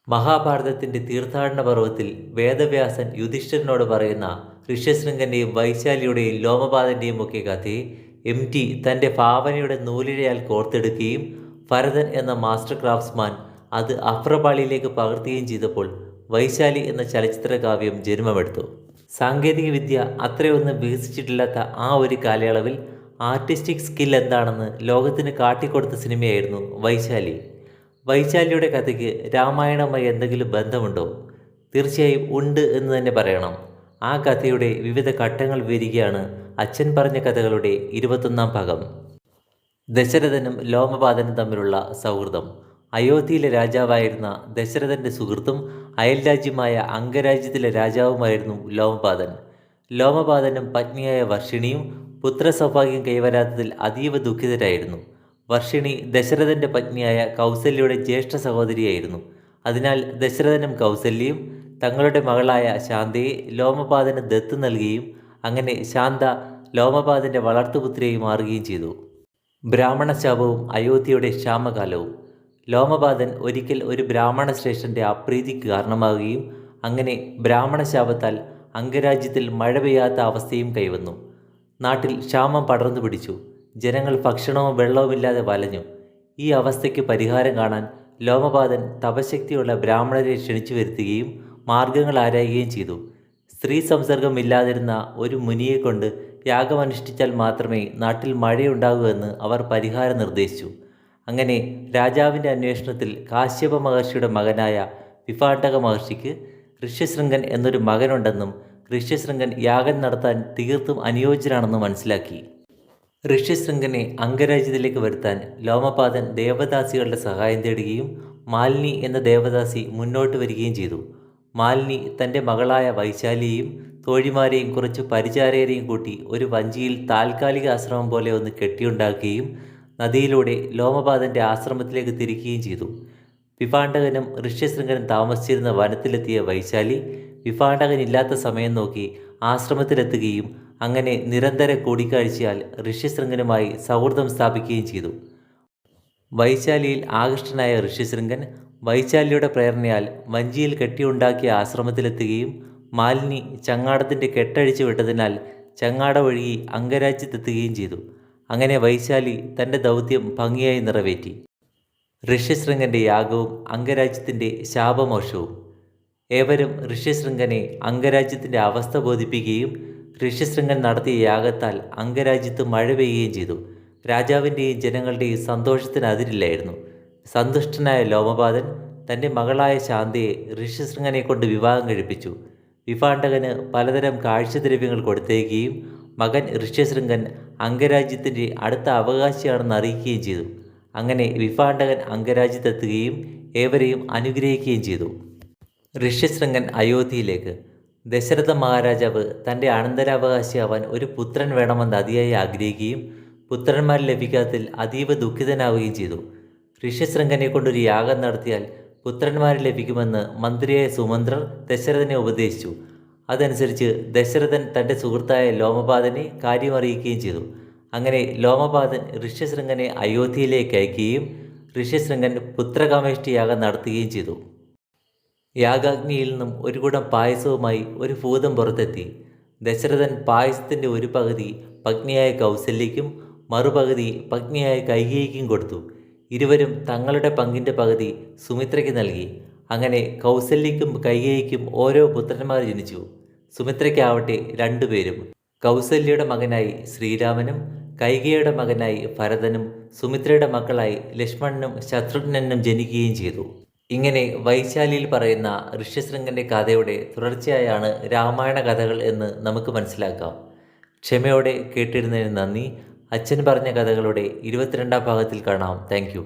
മഹാഭാരതത്തിന്റെ തീർത്ഥാടന പർവ്വത്തിൽ വേദവ്യാസൻ യുധിഷ്ഠിരനോട് പറയുന്ന ഋഷ്യശൃംഗന്റെയും വൈശാലിയുടെയും ലോമപാതന്റെയും ഒക്കെ കഥയെ ടി തന്റെ ഭാവനയുടെ നൂലിഴയാൽ കോർത്തെടുക്കുകയും ഭരതൻ എന്ന മാസ്റ്റർ ക്രാഫ്റ്റ്സ്മാൻ അത് അഭ്രപാളിയിലേക്ക് പകർത്തുകയും ചെയ്തപ്പോൾ വൈശാലി എന്ന ചലച്ചിത്ര കാവ്യം ജന്മമെടുത്തു. സാങ്കേതിക വിദ്യ അത്രയൊന്നും വികസിച്ചിട്ടില്ലാത്ത ആ ഒരു കാലയളവിൽ ആർട്ടിസ്റ്റിക് സ്കിൽ എന്താണെന്ന് ലോകത്തിന് കാട്ടിക്കൊടുത്ത സിനിമയായിരുന്നു വൈശാലി. വൈശാലിയുടെ കഥയ്ക്ക് രാമായണവുമായി എന്തെങ്കിലും ബന്ധമുണ്ടോ? തീർച്ചയായും ഉണ്ട് എന്ന് തന്നെ പറയണം. ആ കഥയുടെ വിവിധ ഘട്ടങ്ങൾ വിവരിക്കുകയാണ് അച്ഛൻ പറഞ്ഞ കഥകളുടെ 21-ാം ഭാഗം. ദശരഥനും ലോമപാതനും തമ്മിലുള്ള സൗഹൃദം. അയോധ്യയിലെ രാജാവായിരുന്ന ദശരഥന്റെ സുഹൃത്തും അയൽരാജ്യമായ അംഗരാജ്യത്തിലെ രാജാവുമായിരുന്നു ലോമപാതൻ. ലോമപാതനും പത്നിയായ വർഷിണിയും പുത്രസൗഭാഗ്യം കൈവരാത്തതിൽ അതീവ ദുഃഖിതരായിരുന്നു. വർഷിണി ദശരഥന്റെ പത്നിയായ കൗസല്യയുടെ ജ്യേഷ്ഠ സഹോദരിയായിരുന്നു. അതിനാൽ ദശരഥനും കൗസല്യയും തങ്ങളുടെ മകളായ ശാന്തയെ ലോമപാതന് ദത്ത് നൽകുകയും അങ്ങനെ ശാന്ത ലോമപാതന്റെ വളർത്തുപുത്രിയായി മാറുകയും ചെയ്തു. ബ്രാഹ്മണ ശാപവും അയോധ്യയുടെ ക്ഷാമകാലവും. ലോമപാതൻ ഒരിക്കൽ ഒരു ബ്രാഹ്മണ ശ്രേഷ്ഠന്റെ അപ്രീതിക്ക് കാരണമാവുകയും അങ്ങനെ ബ്രാഹ്മണ ശാപത്താൽ അംഗരാജ്യത്തിൽ മഴ പെയ്യാത്ത അവസ്ഥയും കൈവന്നു. നാട്ടിൽ ക്ഷാമം പടർന്നു പിടിച്ചു. ജനങ്ങൾ ഭക്ഷണവും വെള്ളവുമില്ലാതെ വലഞ്ഞു. ഈ അവസ്ഥയ്ക്ക് പരിഹാരം കാണാൻ ലോമപാതൻ തപശക്തിയുള്ള ബ്രാഹ്മണരെ ക്ഷണിച്ചു വരുത്തുകയും മാർഗങ്ങൾ ആരായുകയും ചെയ്തു. സ്ത്രീ സംസർഗമില്ലാതിരുന്ന ഒരു മുനിയെക്കൊണ്ട് യാഗമനുഷ്ഠിച്ചാൽ മാത്രമേ നാട്ടിൽ മഴയുണ്ടാകൂ എന്ന് അവർ പരിഹാരം നിർദ്ദേശിച്ചു. അങ്ങനെ രാജാവിൻ്റെ അന്വേഷണത്തിൽ കാശ്യപ മഹർഷിയുടെ മകനായ വിഭാണ്ഡക മഹർഷിക്ക് ഋഷ്യശൃംഗൻ എന്നൊരു മകനുണ്ടെന്നും ഋഷ്യശൃംഗൻ യാഗം നടത്താൻ തീർത്തും അനുയോജ്യനാണെന്നും മനസ്സിലാക്കി. ഋഷ്യശൃംഗനെ അംഗരാജ്യത്തിലേക്ക് വരുത്താൻ ലോമപാതൻ ദേവദാസികളുടെ സഹായം തേടുകയും മാലിനി എന്ന ദേവദാസി മുന്നോട്ട് വരികയും ചെയ്തു. മാലിനി തൻ്റെ മകളായ വൈശാലിയെയും തോഴിമാരെയും കുറച്ച് പരിചാരകരെയും കൂട്ടി ഒരു വഞ്ചിയിൽ താൽക്കാലിക ആശ്രമം പോലെ ഒന്ന് കെട്ടിയുണ്ടാക്കുകയും നദിയിലൂടെ ലോമപാതൻ്റെ ആശ്രമത്തിലേക്ക് തിരിക്കുകയും ചെയ്തു. വിഭാണ്ഡകനും ഋഷ്യശൃംഗനും താമസിച്ചിരുന്ന വനത്തിലെത്തിയ വൈശാലി വിഭാണ്ഡകനില്ലാത്ത സമയം നോക്കി ആശ്രമത്തിലെത്തുകയും അങ്ങനെ നിരന്തര കൂടിക്കാഴ്ചയാൽ ഋഷ്യശൃംഗനുമായി സൗഹൃദം സ്ഥാപിക്കുകയും ചെയ്തു. വൈശാലിയിൽ ആകൃഷ്ടനായ ഋഷ്യശൃംഗൻ വൈശാലിയുടെ പ്രേരണയാൽ വഞ്ചിയിൽ കെട്ടിയുണ്ടാക്കിയ ആശ്രമത്തിലെത്തുകയും മാലിനി ചങ്ങാടത്തിൻ്റെ കെട്ടഴിച്ചു വിട്ടതിനാൽ ചങ്ങാട ഒഴുകി അംഗരാജ്യത്തെത്തുകയും ചെയ്തു. അങ്ങനെ വൈശാലി തൻ്റെ ദൗത്യം ഭംഗിയായി നിറവേറ്റി. ഋഷ്യശൃംഗൻ്റെ യാഗവും അംഗരാജ്യത്തിൻ്റെ ശാപമോക്ഷവും. ഏവരും ഋഷ്യശൃംഗനെ അംഗരാജ്യത്തിൻ്റെ അവസ്ഥ ബോധിപ്പിക്കുകയും ഋഷ്യശൃംഗൻ നടത്തിയ യാഗത്താൽ അംഗരാജ്യത്ത് മഴ പെയ്യുകയും ചെയ്തു. രാജാവിൻ്റെയും ജനങ്ങളുടെയും സന്തോഷത്തിന് അതിരില്ലായിരുന്നു. സന്തുഷ്ടനായ ലോമപാതൻ തൻ്റെ മകളായ ശാന്തയെ ഋഷ്യശൃംഗനെ കൊണ്ട് വിവാഹം കഴിപ്പിച്ചു. വിഭാണ്ഡകന് പലതരം കാഴ്ചദ്രവ്യങ്ങൾ കൊടുത്തേക്കുകയും മകൻ ഋഷ്യശൃംഗൻ അംഗരാജ്യത്തിൻ്റെ അടുത്ത അവകാശിയാണെന്ന് അറിയിക്കുകയും ചെയ്തു. അങ്ങനെ വിഭാണ്ഡകൻ അംഗരാജ്യത്തെത്തുകയും ഏവരെയും അനുഗ്രഹിക്കുകയും ചെയ്തു. ഋഷ്യശൃംഗൻ അയോധ്യയിലേക്ക്. ദശരഥ മഹാരാജാവ് തൻ്റെ അനന്തരാവകാശിയാവാൻ ഒരു പുത്രൻ വേണമെന്ന് അതിയായി ആഗ്രഹിക്കുകയും പുത്രന്മാർ ലഭിക്കാത്തതിൽ അതീവ ദുഃഖിതനാവുകയും ചെയ്തു. ഋഷ്യശൃംഗനെ കൊണ്ടൊരു യാഗം നടത്തിയാൽ പുത്രന്മാരെ ലഭിക്കുമെന്ന് മന്ത്രിയായ സുമന്ത്രർ ദശരഥനെ ഉപദേശിച്ചു. അതനുസരിച്ച് ദശരഥൻ തൻ്റെ സുഹൃത്തായ ലോമപാതനെ കാര്യം അറിയിക്കുകയും ചെയ്തു. അങ്ങനെ ലോമപാതൻ ഋഷ്യശൃംഗനെ അയോധ്യയിലേക്ക് അയക്കുകയും ഋഷ്യശൃംഗൻ പുത്രകാമേഷ്ടി യാഗം നടത്തുകയും ചെയ്തു. യാഗാഗ്നിയിൽ നിന്നും ഒരു കുടം പായസവുമായി ഒരു ഭൂതം പുറത്തെത്തി. ദശരഥൻ പായസത്തിൻ്റെ ഒരു പകുതി പത്നിയായ കൗസല്യയ്ക്കും മറുപകുതി പത്നിയായ കൈകേയിക്കും കൊടുത്തു. ഇരുവരും തങ്ങളുടെ പങ്കിൻ്റെ പകുതി സുമിത്രയ്ക്ക് നൽകി. അങ്ങനെ കൗസല്യയ്ക്കും കൈകേയിക്കും ഓരോ പുത്രന്മാർ ജനിച്ചു. സുമിത്രയ്ക്കാവട്ടെ 2 പേരും. കൗസല്യയുടെ മകനായി ശ്രീരാമനും കൈകേയിയുടെ മകനായി ഭരതനും സുമിത്രയുടെ മക്കളായി ലക്ഷ്മണനും ശത്രുഘ്നനും ജനിക്കുകയും ചെയ്തു. ഇങ്ങനെ വൈശാലിയിൽ പറയുന്ന ഋഷ്യശൃംഗൻ്റെ കഥയുടെ തുടർച്ചയായാണ് രാമായണ കഥകൾ എന്ന് നമുക്ക് മനസ്സിലാക്കാം. ക്ഷമയോടെ കേട്ടിരുന്നതിന് നന്ദി. അച്ഛൻ പറഞ്ഞ കഥകളുടെ 22-ാം ഭാഗത്തിൽ കാണാം. Thank you.